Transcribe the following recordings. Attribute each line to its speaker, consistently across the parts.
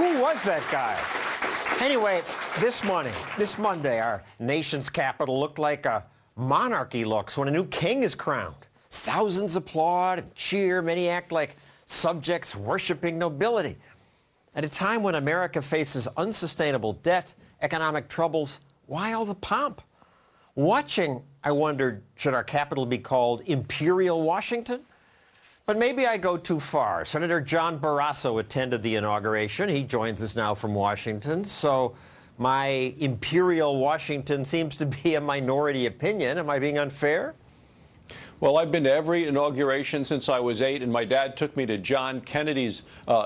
Speaker 1: Who was that guy? Anyway, this Monday, our nation's capital looked like a monarchy looks when a new king is crowned. Thousands applaud and cheer. Many act like subjects worshiping nobility. At a time when America faces unsustainable debt, economic troubles, why all the pomp? Watching, I wondered, should our capital be called Imperial Washington? But maybe I go too far. Senator John Barrasso attended the inauguration. He joins us now from Washington. So my Imperial Washington seems to be a minority opinion. Am I being unfair?
Speaker 2: Well, I've been to every inauguration since I was 8, and my dad took me to John Kennedy's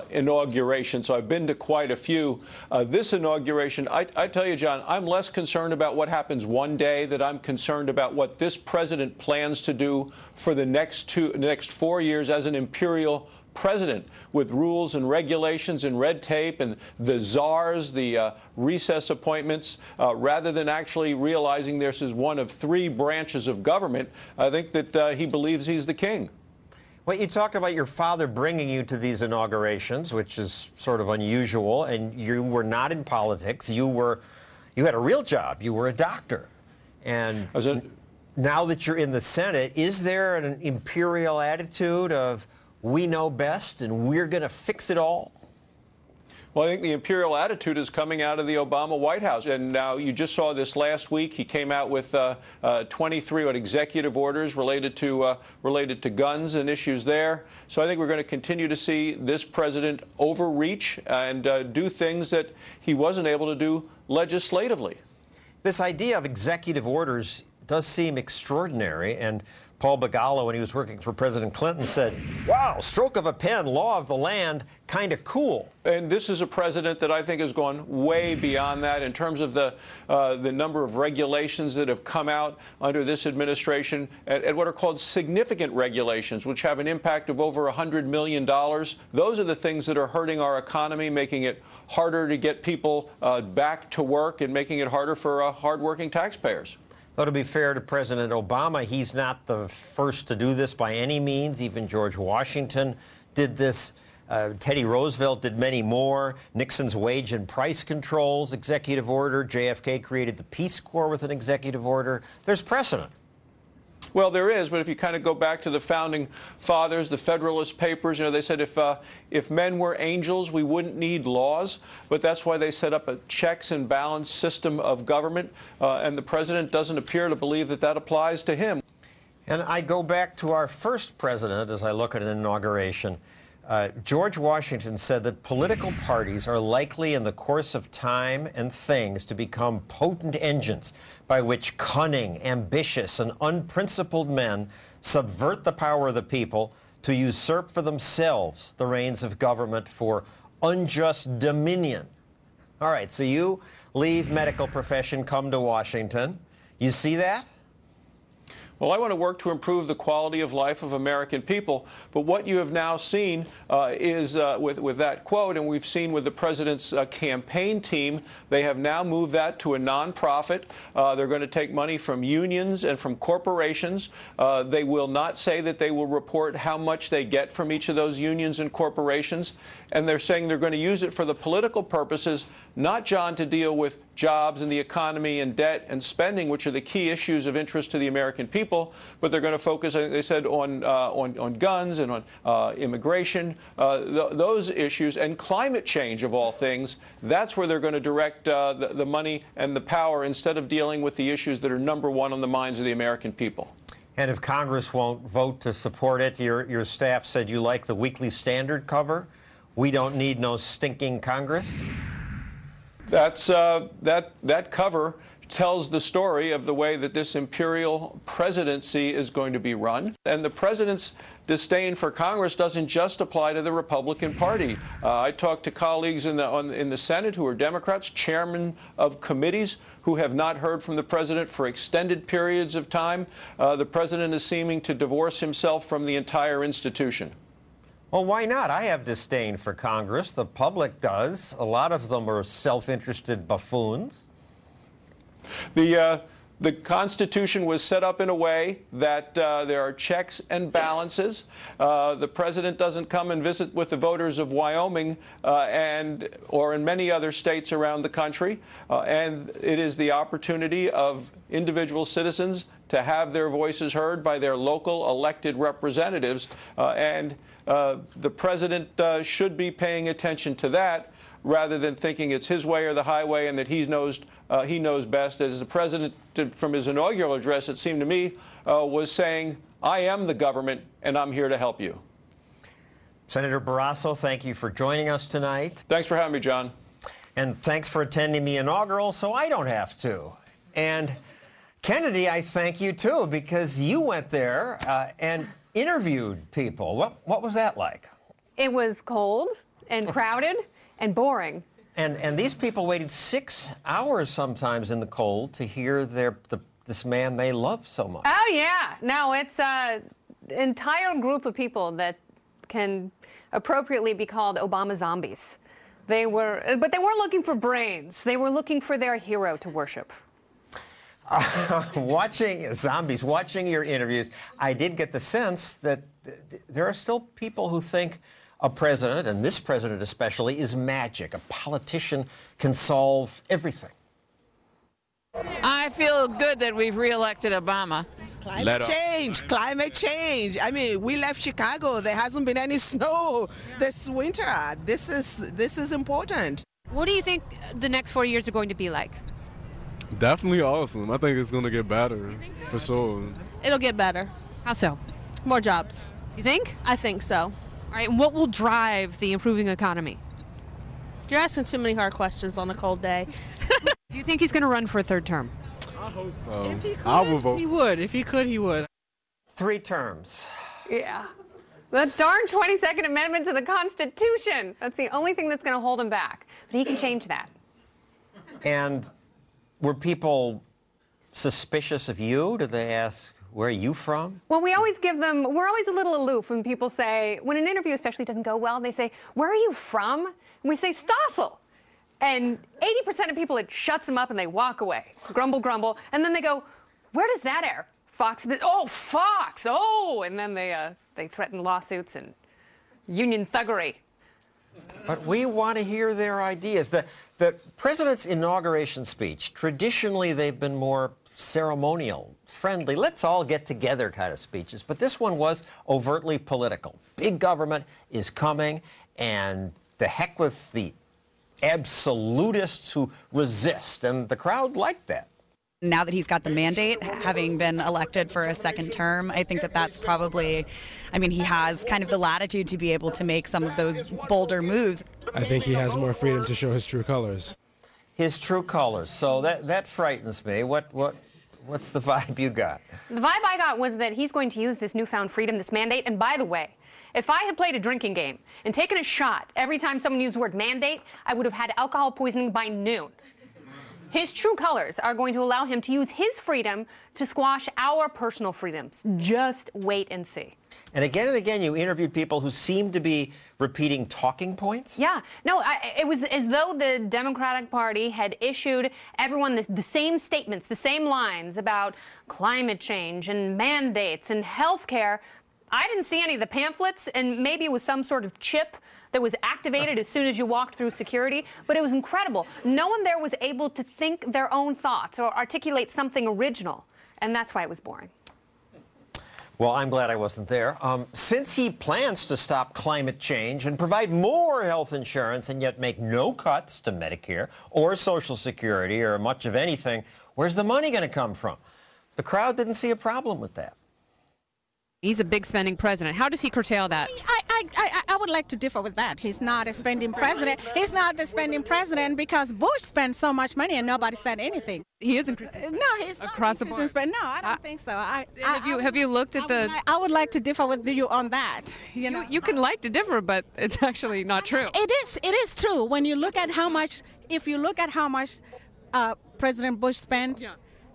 Speaker 2: inauguration, so I've been to quite a few. This inauguration, I tell you, John, I'm less concerned about what happens one day than I'm concerned about what this president plans to do for the next 4 years as an imperial president, with rules and regulations and red tape and the czars, the recess appointments, rather than actually realizing this is one of 3 branches of government. I think that he believes he's the king.
Speaker 1: Well, you talked about your father bringing you to these inaugurations, which is sort of unusual, and you were not in politics. You had a real job. You were a doctor. And now that you're in the Senate, is there an imperial attitude of we know best and we're going to fix it all?
Speaker 2: Well, I think the imperial attitude is coming out of the Obama White House. And now you just saw this last week. He came out with 23 executive orders related to guns and issues there. So I think we're going to continue to see this president overreach and do things that he wasn't able to do legislatively.
Speaker 1: This idea of executive orders does seem extraordinary, and Paul Begala, when he was working for President Clinton, said, wow, stroke of a pen, law of the land, kind of cool.
Speaker 2: And this is a president that I think has gone way beyond that in terms of the number of regulations that have come out under this administration, and what are called significant regulations, which have an impact of over $100 million. Those are the things that are hurting our economy, making it harder to get people back to work and making it harder for hardworking taxpayers.
Speaker 1: Though, to be fair to President Obama, he's not the first to do this by any means. Even George Washington did this. Teddy Roosevelt did many more. Nixon's wage and price controls, executive order. JFK created the Peace Corps with an executive order. There's precedent.
Speaker 2: Well, there is, but if you kind of go back to the founding fathers, the Federalist Papers, you know, they said if men were angels, we wouldn't need laws. But that's why they set up a checks and balance system of government, and the president doesn't appear to believe that that applies to him.
Speaker 1: And I go back to our first president as I look at an inauguration. George Washington said that political parties are likely in the course of time and things to become potent engines by which cunning, ambitious, and unprincipled men subvert the power of the people to usurp for themselves the reins of government for unjust dominion. All right, so you leave medical profession, come to Washington. You see that?
Speaker 2: Well, I want to work to improve the quality of life of American people. But what you have now seen is with that quote, and we've seen with the president's campaign team, they have now moved that to a nonprofit. They're going to take money from unions and from corporations. They will not say that they will report how much they get from each of those unions and corporations. And they're saying they're going to use it for the political purposes, not, John, to deal with jobs and the economy and debt and spending, which are the key issues of interest to the American people, but they're going to focus, they said, on guns and on immigration, those issues, and climate change, of all things. That's where they're going to direct the money and the power, instead of dealing with the issues that are #1 on the minds of the American people.
Speaker 1: And if Congress won't vote to support it, your staff said you like the Weekly Standard cover. We don't need no stinking Congress.
Speaker 2: That's that cover tells the story of the way that this imperial presidency is going to be run. And the president's disdain for Congress doesn't just apply to the Republican Party. I talked to colleagues in the Senate who are Democrats, chairmen of committees, who have not heard from the president for extended periods of time. The president is seeming to divorce himself from the entire institution.
Speaker 1: Well, why not? I have disdain for Congress. The public does. A lot of them are self-interested buffoons.
Speaker 2: The The Constitution was set up in a way that there are checks and balances. The president doesn't come and visit with the voters of Wyoming or in many other states around the country. And it is the opportunity of individual citizens to have their voices heard by their local elected representatives. The president should be paying attention to that, rather than thinking it's his way or the highway and that he knows best. As the president, from his inaugural address, it seemed to me, was saying, I am the government and I'm here to help you.
Speaker 1: Senator Barrasso, thank you for joining us tonight.
Speaker 2: Thanks for having me, John.
Speaker 1: And thanks for attending the inaugural so I don't have to. And Kennedy, I thank you too, because you went there and interviewed people. What was that like? It
Speaker 3: was cold and crowded and boring.
Speaker 1: And these people waited 6 hours sometimes in the cold to hear this man they love so much.
Speaker 3: Oh, yeah. No, it's an entire group of people that can appropriately be called Obama zombies. But they weren't looking for brains. They were looking for their hero to worship.
Speaker 1: Watching your interviews, I did get the sense that there are still people who think a president, and this president especially, is magic. A politician can solve everything.
Speaker 4: I feel good that we've reelected Obama.
Speaker 5: Climate change. I mean, we left Chicago. There hasn't been any snow this winter. This is important.
Speaker 3: What do you think the next 4 years are going to be like?
Speaker 6: Definitely awesome. I think it's going to get better, for sure.
Speaker 7: It'll get better.
Speaker 3: How so?
Speaker 7: More jobs.
Speaker 3: You think?
Speaker 7: I think so.
Speaker 3: All right, what will drive the improving economy?
Speaker 7: You're asking too many hard questions on a cold day.
Speaker 3: Do you think he's going to run for a third term?
Speaker 6: I hope so.
Speaker 5: If he could,
Speaker 6: I would vote.
Speaker 5: he would. If he could, he would.
Speaker 1: 3 terms.
Speaker 3: Yeah. The darn 22nd Amendment to the Constitution. That's the only thing that's going to hold him back. But he can change that.
Speaker 1: And were people suspicious of you? Did they ask, where are you from?
Speaker 3: Well, we're always a little aloof when people say, when an interview especially doesn't go well, they say, where are you from? And we say, Stossel. And 80% of people, it shuts them up and they walk away. Grumble, grumble. And then they go, where does that air? Fox. Oh, Fox. Oh. And then they threaten lawsuits and union thuggery.
Speaker 1: But we want to hear their ideas. The president's inauguration speech, traditionally they've been more ceremonial, friendly, let's all get together kind of speeches. But this one was overtly political. Big government is coming, and the heck with the absolutists who resist. And the crowd liked that.
Speaker 8: Now that he's got the mandate, having been elected for a second term, I think that that's probably, I mean, he has kind of the latitude to be able to make some of those bolder moves.
Speaker 9: I think he has more freedom to show his true colors.
Speaker 1: His true colors. So that frightens me. What's the vibe you got?
Speaker 3: The vibe I got was that he's going to use this newfound freedom, this mandate. And by the way, if I had played a drinking game and taken a shot every time someone used the word mandate, I would have had alcohol poisoning by noon. His true colors are going to allow him to use his freedom to squash our personal freedoms. Just wait and see.
Speaker 1: And again, you interviewed people who seemed to be repeating talking points?
Speaker 3: Yeah. No, it was as though the Democratic Party had issued everyone the same statements, the same lines about climate change and mandates and health care. I didn't see any of the pamphlets, and maybe it was some sort of chip that was activated as soon as you walked through security, but it was incredible. No one there was able to think their own thoughts or articulate something original, and that's why it was boring.
Speaker 1: Well, I'm glad I wasn't there. Since he plans to stop climate change and provide more health insurance and yet make no cuts to Medicare or Social Security or much of anything, where's the money going to come from? The crowd didn't see a problem with that.
Speaker 3: He's a big spending president. How does he curtail that?
Speaker 10: I would like to differ with that. He's not a spending president. He's not the spending president because Bush spent so much money and nobody said anything.
Speaker 3: He isn't.
Speaker 10: No, he's not
Speaker 3: across the board.
Speaker 10: No, I don't think so.
Speaker 3: Have you looked at
Speaker 10: I would like to differ with you on that.
Speaker 3: You can like to differ, but it's actually not true.
Speaker 10: It is true. When you look at how much, President Bush spent,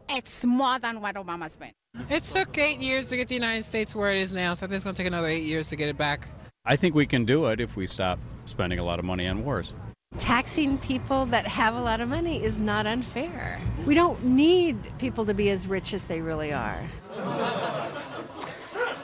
Speaker 10: it's more than what Obama spent.
Speaker 5: It took 8 years to get the United States where it is now, so I think it's going to take another 8 years to get it back.
Speaker 11: I think we can do it if we stop spending a lot of money on wars. Taxing people that have a lot of money is not unfair. We don't need people to be as rich as they really are.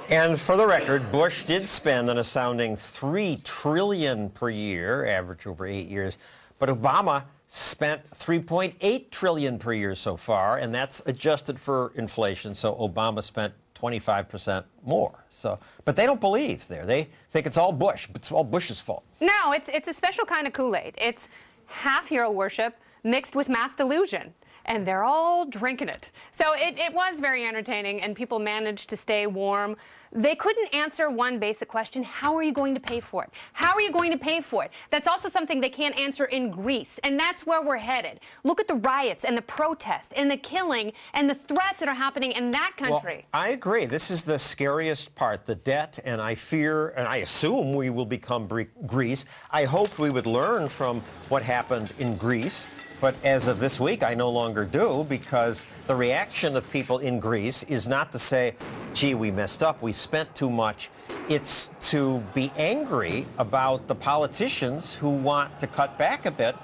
Speaker 1: And for the record, Bush did spend an astounding $3 trillion per year, average over 8 years, but Obama spent $3.8 trillion per year so far, and that's adjusted for inflation, so Obama spent 25% more. So, but they don't believe there. They think it's all Bush. It's all Bush's fault.
Speaker 3: No, it's a special kind of Kool-Aid. It's half hero worship mixed with mass delusion. And they're all drinking it. So it was very entertaining, and people managed to stay warm. They couldn't answer one basic question: how are you going to pay for it? How are you going to pay for it? That's also something they can't answer in Greece, and that's where we're headed. Look at the riots and the protests and the killing and the threats that are happening in that country.
Speaker 1: Well, I agree. This is the scariest part, the debt, and I fear, and I assume we will become Greece. I hoped we would learn from what happened in Greece. But as of this week, I no longer do, because the reaction of people in Greece is not to say, gee, we messed up, we spent too much. It's to be angry about the politicians who want to cut back a bit.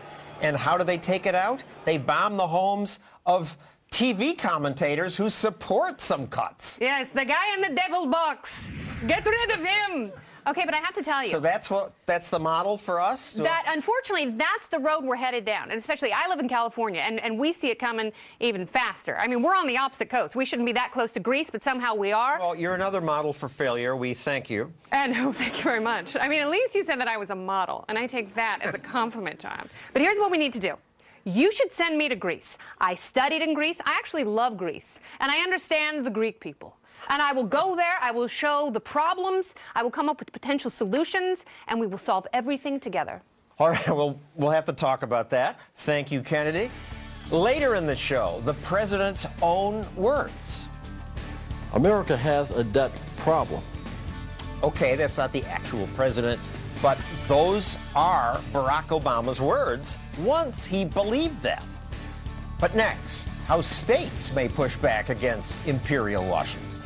Speaker 1: And how do they take it out? They bomb the homes of TV commentators who support some cuts.
Speaker 3: Yes, the guy in the devil box. Get rid of him. Okay, but I have to tell you.
Speaker 1: So that's the model for us?
Speaker 3: That, unfortunately, that's the road we're headed down. And especially, I live in California, and we see it coming even faster. I mean, we're on the opposite coast. We shouldn't be that close to Greece, but somehow we are.
Speaker 1: Well, you're another model for failure. We thank you.
Speaker 3: And thank you very much. I mean, at least you said that I was a model, and I take that as a compliment, John. But here's what we need to do. You should send me to Greece. I studied in Greece. I actually love Greece, and I understand the Greek people. And I will go there, I will show the problems, I will come up with potential solutions, and we will solve everything together.
Speaker 1: All right, well, we'll have to talk about that. Thank you, Kennedy. Later in the show, the president's own words.
Speaker 12: America has a debt problem.
Speaker 1: Okay, that's not the actual president, but those are Barack Obama's words once he believed that. But next, how states may push back against Imperial Washington.